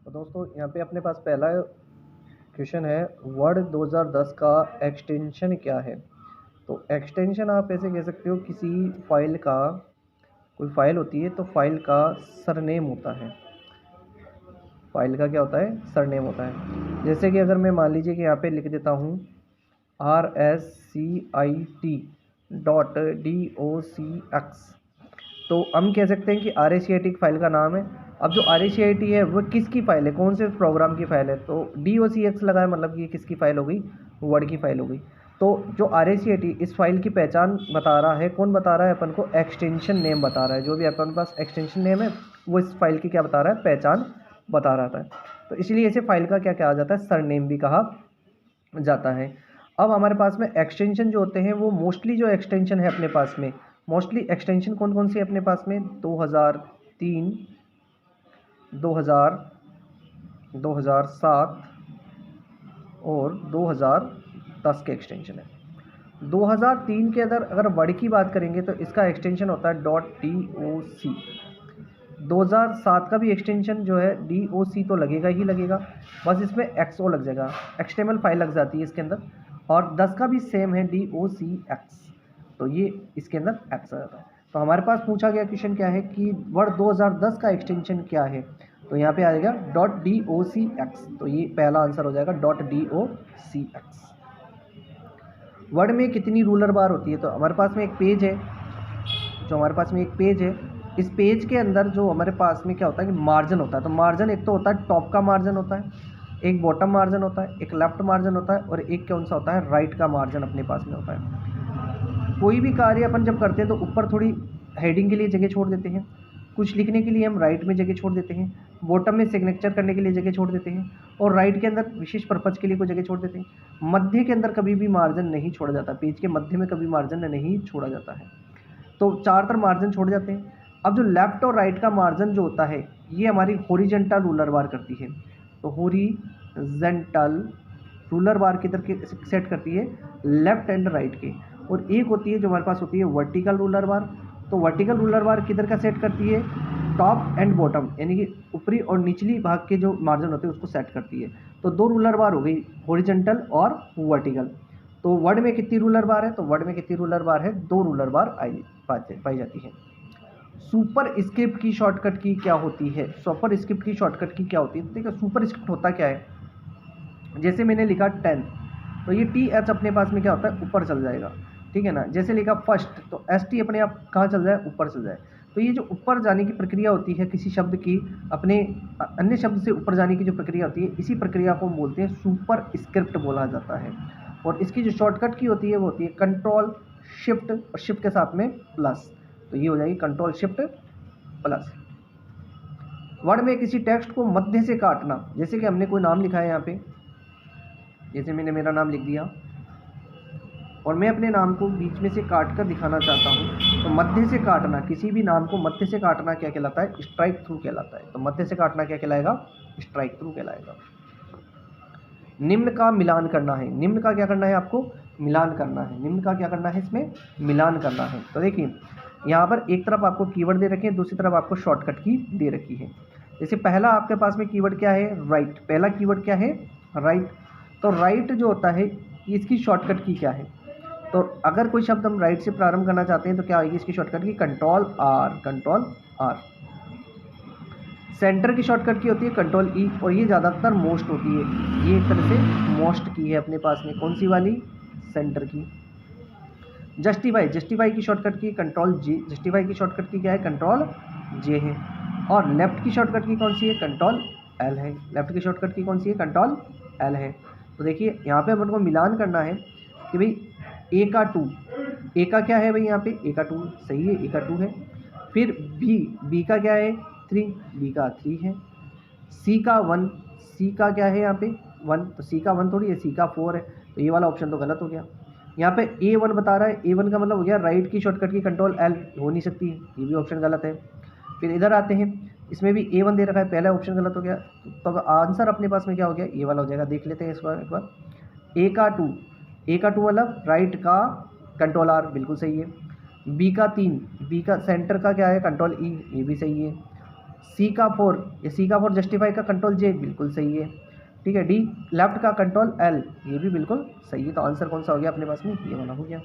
तो दोस्तों यहाँ पे अपने पास पहला क्वेश्चन है, वर्ड 2010 का एक्सटेंशन क्या है। तो एक्सटेंशन आप ऐसे कह सकते हो, किसी फाइल का, कोई फाइल होती है तो फाइल का सरनेम होता है। फाइल का क्या होता है? सरनेम होता है। जैसे कि अगर मैं मान लीजिए कि यहाँ पे लिख देता हूँ RSCIT.DOCX, तो हम कह सकते हैं कि RSCIT फाइल का नाम है। अब जो RSCIT है वो किसकी फाइल है, कौन से प्रोग्राम की फाइल है, तो DOCX लगाए, मतलब कि ये किसकी फाइल हो गई? वर्ड की फाइल हो गई। तो जो RSCIT इस फाइल की पहचान बता रहा है, कौन बता रहा है? अपन को एक्सटेंशन नेम बता रहा है। जो भी अपन के पास एक्सटेंशन नेम है वो इस फाइल की क्या बता रहा है? पहचान बता रहा है। तो इसलिए इसे फाइल का क्या कहा जाता है? सरनेम भी कहा जाता है। अब हमारे पास में एक्सटेंशन जो होते हैं वो मोस्टली, जो एक्सटेंशन है अपने पास में, मोस्टली एक्सटेंशन कौन कौन सी है अपने पास में? 2003, 2000, 2007 और 2010 के एक्सटेंशन है। 2003 के अंदर अगर वर्ड की बात करेंगे तो इसका एक्सटेंशन होता है .doc। 2007 का भी एक्सटेंशन जो है DOC तो लगेगा ही लगेगा, बस इसमें XO लग जाएगा, एक्सटेमल फाइल लग जाती है इसके अंदर। और 10 का भी सेम है DOCX, तो ये इसके अंदर X आ जाता है। तो हमारे पास पूछा गया क्वेश्चन क्या है कि वर्ड 2010 का एक्सटेंशन क्या है, तो यहाँ पे आ जाएगा .docx, तो ये पहला आंसर हो जाएगा .docx। वर्ड में कितनी रूलर बार होती है? तो हमारे पास में एक पेज है, जो हमारे पास में एक पेज है, इस पेज के अंदर जो हमारे पास में क्या होता है कि मार्जिन होता है। तो मार्जिन एक तो होता है टॉप का मार्जिन होता है, एक बॉटम मार्जिन होता है, एक लेफ्ट मार्जिन होता है, और एक कौन सा होता है? राइट का मार्जिन अपने पास में होता है। कोई भी कार्य अपन जब करते हैं तो ऊपर थोड़ी हेडिंग के लिए जगह छोड़ देते हैं, कुछ लिखने के लिए हम राइट में जगह छोड़ देते हैं, बॉटम में सिग्नेचर करने के लिए जगह छोड़ देते हैं, और राइट के अंदर विशेष पर्पज के लिए कोई जगह छोड़ देते हैं। मध्य के अंदर कभी भी मार्जिन नहीं छोड़ा जाता, पेज के मध्य में कभी मार्जिन नहीं छोड़ा जाता है। तो चार तरफ मार्जिन छोड़ जाते हैं। अब जो लेफ्ट और राइट का मार्जिन जो होता है ये हमारी हॉरिजॉन्टल रूलर बार करती है। तो हॉरिजॉन्टल रूलर बार किधर के सेट करती है? लेफ्ट एंड राइट के। और एक होती है जो हमारे पास होती है वर्टिकल रूलर बार। तो वर्टिकल रूलर बार किधर का सेट करती है? टॉप एंड बॉटम, यानी कि ऊपरी और निचली भाग के जो मार्जिन होते हैं उसको सेट करती है। तो दो रूलर बार हो गई, हॉरिजॉन्टल और वर्टिकल। तो वर्ड में कितनी रूलर बार है? तो वर्ड में कितनी रूलर बार है? दो रूलर बार पाई जाती है। सुपर स्क्रिप्ट की शॉर्टकट की क्या होती है? सुपर स्क्रिप्ट की शॉर्टकट की क्या होती है? देखिए सुपर स्क्रिप्ट होता क्या है, जैसे मैंने लिखा 10, तो ये TH अपने पास में क्या होता है? ऊपर चल जाएगा, ठीक है ना। जैसे लिखा फर्स्ट, तो ST अपने आप कहाँ चल जाए? ऊपर चल जाए। तो ये जो ऊपर जाने की प्रक्रिया होती है किसी शब्द की, अपने अन्य शब्द से ऊपर जाने की जो प्रक्रिया होती है, इसी प्रक्रिया को हम बोलते हैं सुपर स्क्रिप्ट बोला जाता है। और इसकी जो शॉर्टकट की होती है वो होती है कंट्रोल शिफ्ट, और शिफ्ट के साथ में प्लस, तो ये हो जाएगी कंट्रोल शिफ्ट प्लस। वर्ड में किसी टेक्स्ट को मध्य से काटना, जैसे कि हमने कोई नाम लिखा है यहाँ पे, जैसे मैंने मेरा नाम लिख दिया और मैं अपने नाम को बीच में से काट कर दिखाना चाहता हूँ, तो मध्य से काटना, किसी भी नाम को मध्य से काटना क्या कहलाता है? स्ट्राइक थ्रू कहलाता है। तो मध्य से काटना क्या कहलाएगा? स्ट्राइक थ्रू कहलाएगा। निम्न का मिलान करना है, निम्न का क्या करना है? आपको मिलान करना है। निम्न का क्या करना है? इसमें मिलान करना है। तो देखिए यहाँ पर एक तरफ आपको कीवर्ड दे रखे हैं, दूसरी तरफ आपको शॉर्टकट की दे रखी है। जैसे पहला आपके पास में कीवर्ड क्या है? राइट। पहला कीवर्ड क्या है? राइट। तो राइट जो होता है इसकी शॉर्टकट की क्या है? तो अगर कोई शब्द हम राइट से प्रारंभ करना चाहते हैं तो क्या आएगी इसकी shortcut key? Control R, control R. Centre key shortcut key होती है कंट्रोल ई, और ये ज़्यादातर मोस्ट होती है, ये एक तरह से मोस्ट की है अपने पास में, कौन सी वाली? सेंटर की। जस्टिफाई, जस्टिफाई की शॉर्टकट की कंट्रोल जी, जस्टिफाई की शॉर्टकट की क्या है? कंट्रोल जे है। और लेफ्ट की शॉर्टकट की कौन सी है? कंट्रोल एल है। लेफ्ट की शॉर्टकट की कौन सी है? कंट्रोल एल है। तो देखिए यहाँ पे अपन को मिलान करना है कि भाई ए का 2, ए का क्या है भाई यहाँ पे? ए का 2 सही है, ए का 2 है। फिर बी का क्या है? 3, बी का 3 है। सी का 1, सी का क्या है यहाँ पे? 1, तो सी का 1 थोड़ी है, सी का 4 है, तो ये वाला ऑप्शन तो गलत हो गया। यहाँ पे A1 बता रहा है, A1 का मतलब हो गया राइट की शॉर्टकट की कंट्रोल एल, हो नहीं सकती है, ये भी ऑप्शन गलत है। फिर इधर आते हैं, इसमें भी A1 दे रखा है, पहला ऑप्शन गलत हो गया, तो अब आंसर अपने पास में क्या हो गया? ये वाला हो जाएगा। देख लेते हैं इस बार एक बार। ए का 2, ए का 2 मतलब राइट का कंट्रोल आर, बिल्कुल सही है। बी का 3, बी का सेंटर का क्या है? कंट्रोल ई, ये भी सही है। सी का 4, ये सी का 4 जस्टिफाई का कंट्रोल जे बिल्कुल सही है, ठीक है। डी लेफ्ट का कंट्रोल एल, ये भी बिल्कुल सही है। तो आंसर कौन सा हो गया अपने पास में, ये वाला हो गया।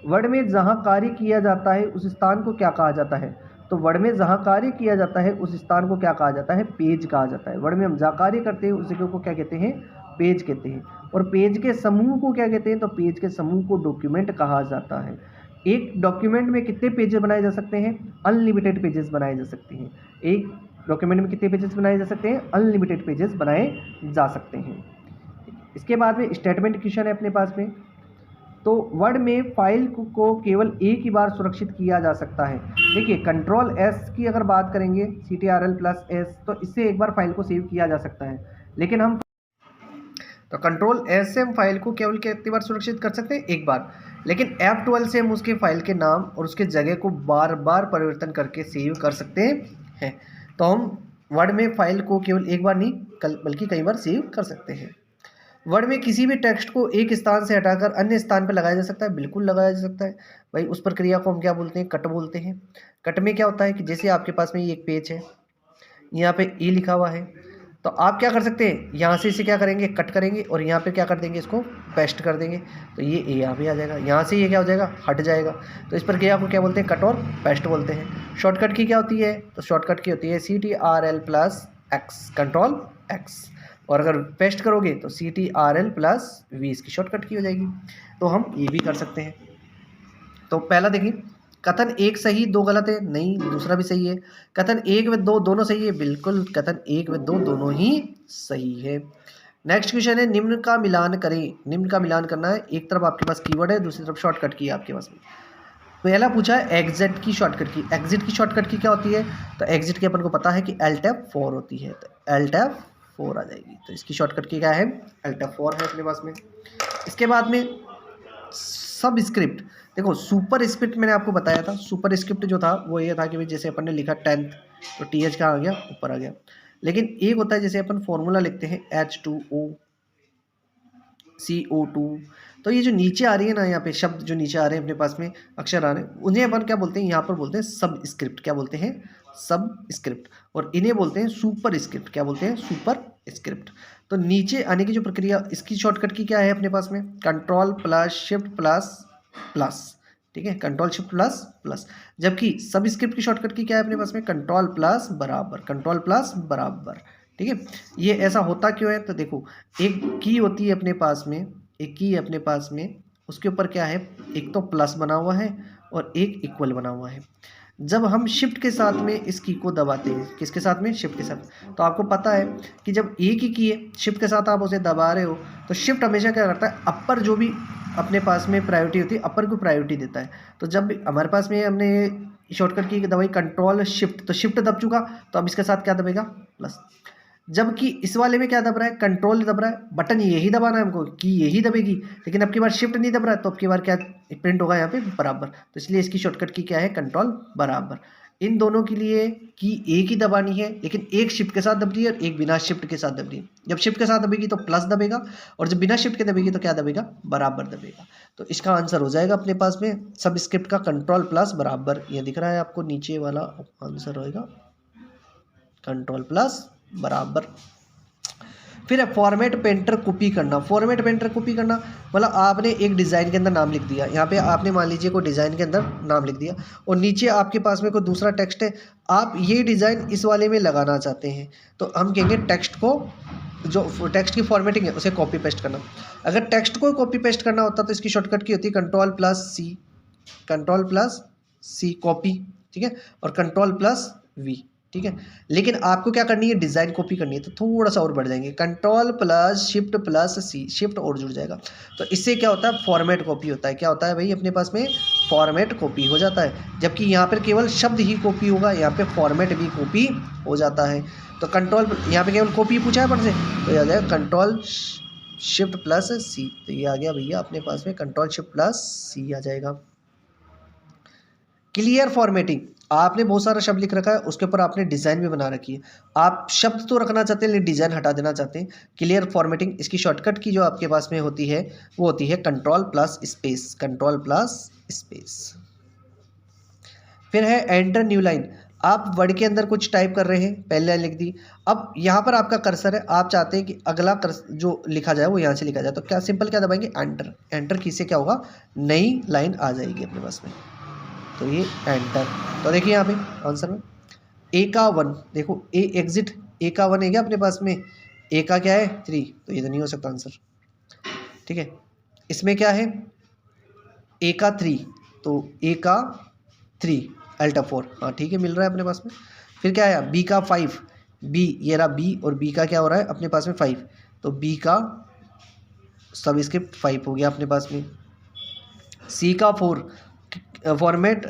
वर्ड में जहाँ कार्य किया जाता है उस स्थान को क्या कहा जाता है, तो वर्ड में जहाँ कार्य किया जाता है उस स्थान को क्या कहा जाता है, पेज कहा जाता है। वर्ड में हम जहाँ कार्य करते हैं उस जगह को क्या कहते हैं, पेज कहते हैं। और पेज के समूह को क्या कहते हैं, तो पेज के समूह को डॉक्यूमेंट कहा जाता है। एक डॉक्यूमेंट में कितने पेजेस बनाए जा सकते हैं, अनलिमिटेड पेजेस बनाए जा सकते हैं। एक डॉक्यूमेंट में कितने पेजेस बनाए जा सकते हैं, अनलिमिटेड पेजेस बनाए जा सकते हैं। इसके बाद में स्टेटमेंट क्वेश्चन है अपने पास में। तो वर्ड में फाइल को केवल एक ही बार सुरक्षित किया जा सकता है। देखिए कंट्रोल एस की अगर बात करेंगे CTRL+S, तो इससे एक बार फाइल को सेव किया जा सकता है। लेकिन हम तो कंट्रोल एस से हम फाइल को केवल कितनी बार सुरक्षित कर सकते हैं, एक बार। लेकिन F12 से हम उसके फाइल के नाम और उसके जगह को बार बार परिवर्तन करके सेव कर सकते हैं। तो हम वर्ड में फाइल को केवल एक बार नहीं बल्कि कई बार सेव कर सकते हैं। वर्ड में किसी भी टेक्स्ट को एक स्थान से हटाकर अन्य स्थान पर लगाया जा सकता है, बिल्कुल लगाया जा सकता है भाई। उस प्रक्रिया को हम क्या बोलते हैं, कट बोलते हैं। कट में क्या होता है कि जैसे आपके पास में ये एक पेज है, यहाँ पे ए लिखा हुआ है, तो आप क्या कर सकते हैं, यहाँ से इसे क्या करेंगे, कट करेंगे और यहाँ पे क्या कर देंगे, इसको पेस्ट कर देंगे। तो ये ए यहाँ पे आ जाएगा, यहाँ से ये क्या हो जाएगा, हट जाएगा। तो इस प्रक्रिया को क्या बोलते हैं, कट और पेस्ट बोलते हैं। शॉर्टकट की क्या होती है, तो शॉर्टकट की होती है CTRL+X, कंट्रोल X। और अगर पेस्ट करोगे तो CTRL+V इसकी शॉर्टकट की हो जाएगी। तो हम ये भी कर सकते हैं। तो पहला देखिए, कथन एक सही दो गलत है, नहीं, दूसरा भी सही है। कथन एक व दो दोनों सही है, बिल्कुल कथन एक व दो दोनों ही सही है। नेक्स्ट क्वेश्चन है, निम्न का मिलान करें। निम्न का मिलान करना है, एक तरफ आपके पास कीवर्ड है, दूसरी तरफ शॉर्टकट की है आपके पास में। पहला पूछा है एग्जिट की शॉर्टकट की। एग्जिट की शॉर्टकट की क्या होती है, तो एग्जिट की अपन को पता है कि Alt+F4 होती है, तो Alt+F4 आ जाएगी। तो इसकी शॉर्टकट की क्या है, Alt+F4 है अपने पास में। इसके बाद में सब स्क्रिप्ट, देखो सुपर स्क्रिप्ट मैंने आपको बताया था। सुपर स्क्रिप्ट जो था वो ये था कि भाई जैसे अपन ने लिखा 10th, तो TH कहाँ आ गया, ऊपर आ गया। लेकिन एक होता है जैसे अपन फॉर्मूला लिखते हैं H2O CO2, तो ये जो नीचे आ रही है ना, यहाँ पे शब्द जो नीचे आ रहे हैं अपने पास में, अक्षर आ रहे हैं, उन्हें अपन क्या बोलते हैं, यहाँ पर बोलते हैं सब स्क्रिप्ट। क्या बोलते हैं, सब स्क्रिप्ट। और इन्हें बोलते हैं सुपर स्क्रिप्ट। क्या बोलते हैं, सुपर स्क्रिप्ट। तो नीचे आने की जो प्रक्रिया, इसकी शॉर्टकट की क्या है अपने पास में, Ctrl+Shift++, ठीक है, Ctrl+Shift++। जबकि सब स्क्रिप्ट की शॉर्टकट की क्या है अपने पास में, Ctrl+, ठीक है। ये ऐसा होता क्यों है, तो देखो एक की होती है अपने पास में, एक की अपने पास में, उसके ऊपर क्या है, एक तो प्लस बना हुआ है और एक इक्वल बना हुआ है। जब हम शिफ्ट के साथ में इस की को दबाते हैं, किसके साथ में, शिफ्ट के साथ, तो आपको पता है कि जब एक ही की है, शिफ्ट के साथ आप उसे दबा रहे हो, तो शिफ्ट हमेशा क्या करता है, अपर जो भी अपने पास में प्रायोरिटी होती है, अपर को प्रायोरिटी देता है। तो जब हमारे पास में हमने शॉर्टकट की दबाई Ctrl+Shift, तो शिफ्ट दब चुका, तो अब इसके साथ क्या दबेगा, प्लस। जबकि इस वाले में क्या दब रहा है, कंट्रोल दब रहा है, बटन यही दबाना है हमको, की यही दबेगी, लेकिन अब की बार शिफ्ट नहीं दब रहा है, तो अब की बार क्या प्रिंट होगा यहाँ पे, बराबर। तो इसलिए इसकी शॉर्टकट की क्या है, कंट्रोल बराबर। इन दोनों के लिए की एक ही दबानी है, लेकिन एक शिफ्ट के साथ दब रही है और एक बिना शिफ्ट के साथ दब रही है। जब शिफ्ट के साथ दबेगी तो प्लस दबेगा, और जब बिना शिफ्ट के दबेगी तो क्या दबेगा, बराबर दबेगा। तो इसका आंसर हो जाएगा अपने पास में सब स्क्रिप्ट का Ctrl+, ये दिख रहा है आपको, नीचे वाला आंसर होएगा Ctrl+। फिर है फॉर्मेट पेंटर कॉपी करना। फॉर्मेट पेंटर कॉपी करना मतलब आपने एक डिज़ाइन के अंदर नाम लिख दिया, यहाँ पे आपने मान लीजिए कोई डिज़ाइन के अंदर नाम लिख दिया, और नीचे आपके पास में कोई दूसरा टेक्स्ट है, आप ये डिज़ाइन इस वाले में लगाना चाहते हैं, तो हम कहेंगे टेक्स्ट को, जो टेक्स्ट की फॉर्मेटिंग है उसे कॉपी पेस्ट करना। अगर टेक्स्ट को कॉपी पेस्ट करना होता तो इसकी शॉर्टकट की होती है Ctrl+C कॉपी, ठीक है, और Ctrl+V, ठीक है। लेकिन आपको क्या करनी है, डिज़ाइन कॉपी करनी है, तो थोड़ा सा और बढ़ जाएंगे, Ctrl+Shift+C, शिफ्ट और जुड़ जाएगा। तो इससे क्या होता है, फॉर्मेट कॉपी होता है। क्या होता है भाई, अपने पास में फॉर्मेट कॉपी हो जाता है, जबकि यहाँ पर केवल शब्द ही कॉपी होगा, यहाँ पे फॉर्मेट भी कॉपी हो जाता है। तो कंट्रोल, यहाँ पे केवल कॉपी पूछा है पर से, तो आ जाएगा Ctrl+Shift+C, तो ये आ गया भैया अपने पास में Ctrl+Shift+C आ जाएगा। क्लियर फॉर्मेटिंग, आपने बहुत सारा शब्द लिख रखा है, उसके ऊपर आपने डिज़ाइन भी बना रखी है, आप शब्द तो रखना चाहते हैं लेकिन डिज़ाइन हटा देना चाहते हैं। क्लियर फॉर्मेटिंग, इसकी शॉर्टकट की जो आपके पास में होती है वो होती है Ctrl+Space। फिर है एंटर न्यू लाइन। आप वर्ड के अंदर कुछ टाइप कर रहे हैं, पहले लाइन लिख दी, अब यहाँ पर आपका कर्सर है, आप चाहते हैं कि अगला जो लिखा जाए वो यहाँ से लिखा जाए, तो क्या सिंपल क्या दबाएंगे, एंटर। एंटर की से क्या होगा, नई लाइन आ जाएगी अपने पास में, तो ये एंटर। तो देखिए यहाँ पे आंसर में ए का 1, देखो ए एग्जिट, ए का 1 है क्या अपने पास में, ए का क्या है 3, तो ये तो नहीं हो सकता आंसर, ठीक है। इसमें क्या है, ए का 3, तो ए का 3 अल्टा 4, हाँ ठीक है, मिल रहा है अपने पास में। फिर क्या आया, बी का 5, बी ये रहा बी, और बी का क्या हो रहा है अपने पास में 5, तो बी का सब स्क्रिप्ट 5 हो गया अपने पास में। सी का 4, फॉर्मेट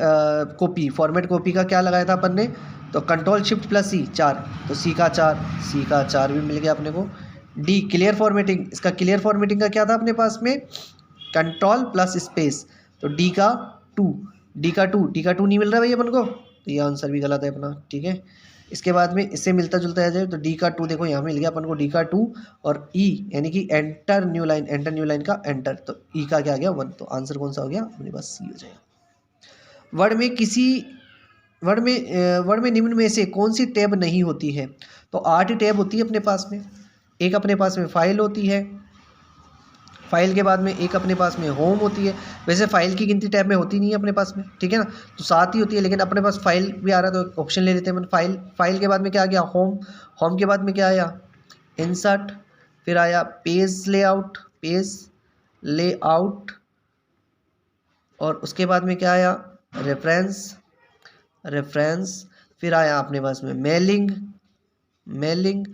कॉपी, फॉर्मेट कॉपी का क्या लगाया था अपन ने, तो कंट्रोल शिफ्ट प्लस सी 4, तो सी का 4, सी का 4 भी मिल गया अपने को। डी क्लियर फॉर्मेटिंग, इसका क्लियर फॉर्मेटिंग का क्या था अपने पास में, कंट्रोल प्लस स्पेस, तो डी का 2, डी का 2, डी का 2 नहीं मिल रहा भाई अपन को, तो ये आंसर भी गलत है अपना, ठीक है। इसके बाद में इससे मिलता जुलता आ जाए, तो डी का 2 देखो यहाँ मिल गया अपन को, डी का 2 और ई यानी कि enter new line, enter new line का एंटर, तो ई का क्या आ गया 1, तो आंसर कौन सा हो गया अपने पास, सी हो जाएगा। वर्ड में निम्न में से कौन सी टैब नहीं होती है, तो 8 टैब होती है अपने पास में। एक अपने पास में फाइल होती है, फाइल के बाद में एक अपने पास में होम होती है, वैसे फाइल की गिनती टैब में होती नहीं है अपने पास में, ठीक है ना, तो 7 ही होती है, लेकिन अपने पास फाइल भी आ रहा है तो ऑप्शन ले लेते हैं अपन, फाइल, फाइल के बाद में क्या आ गया होम, होम के बाद में क्या आया इंसर्ट, फिर आया पेज लेआउट, पेज लेआउट, और उसके बाद में क्या आया रेफरेंस, रेफरेंस, फिर आया अपने पास में मेलिंग, मेलिंग,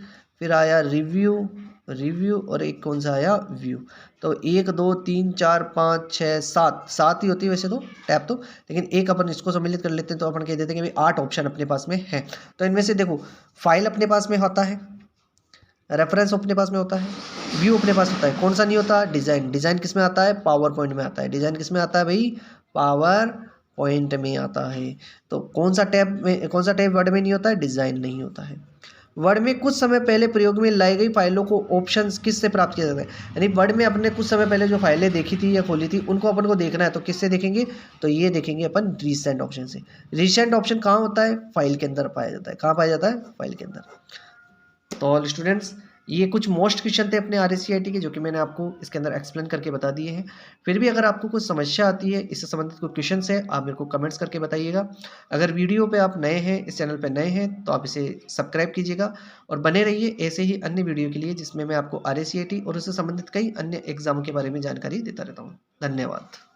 फिर आया रिव्यू, रिव्यू, और एक कौन सा आया व्यू। तो 1 2 3 4 5 6 7, 7 ही होती है वैसे तो टैब तो, लेकिन एक अपन इसको सम्मिलित कर लेते हैं, तो अपन कह देते हैं कि भाई 8 ऑप्शन अपने पास में है। तो इनमें से देखो फाइल अपने पास में होता है, रेफरेंस अपने पास में होता है, व्यू अपने पास होता है, कौन सा नहीं होता, डिज़ाइन। डिज़ाइन किस में आता है, पावर पॉइंट में आता है। डिज़ाइन किस में आता है भाई, पावर पॉइंट में आता है। तो कौन सा टैब में, कौन सा टैब वर्ड में नहीं होता है, डिज़ाइन नहीं होता है। वर्ड में कुछ समय पहले प्रयोग में लाई गई फाइलों को ऑप्शंस किस से प्राप्त किया जाता है, यानी वर्ड में अपने कुछ समय पहले जो फाइलें देखी थी या खोली थी उनको अपन को देखना है, तो किससे देखेंगे, तो ये देखेंगे अपन रिसेंट ऑप्शन से। रिसेंट ऑप्शन कहाँ होता है, फाइल के अंदर पाया जाता है। कहाँ पाया जाता है, फाइल के अंदर। तो ऑल स्टूडेंट्स, ये कुछ मोस्ट क्वेश्चन थे अपने RSCIT के, जो कि मैंने आपको इसके अंदर एक्सप्लेन करके बता दिए हैं। फिर भी अगर आपको कुछ समस्या आती है, इससे संबंधित कोई क्वेश्चन है, आप मेरे को कमेंट्स करके बताइएगा। अगर वीडियो पे आप नए हैं, इस चैनल पे नए हैं, तो आप इसे सब्सक्राइब कीजिएगा और बने रहिए ऐसे ही अन्य वीडियो के लिए, जिसमें मैं आपको RSCIT और उससे संबंधित कई अन्य एग्जामों के बारे में जानकारी देता रहता हूँ। धन्यवाद।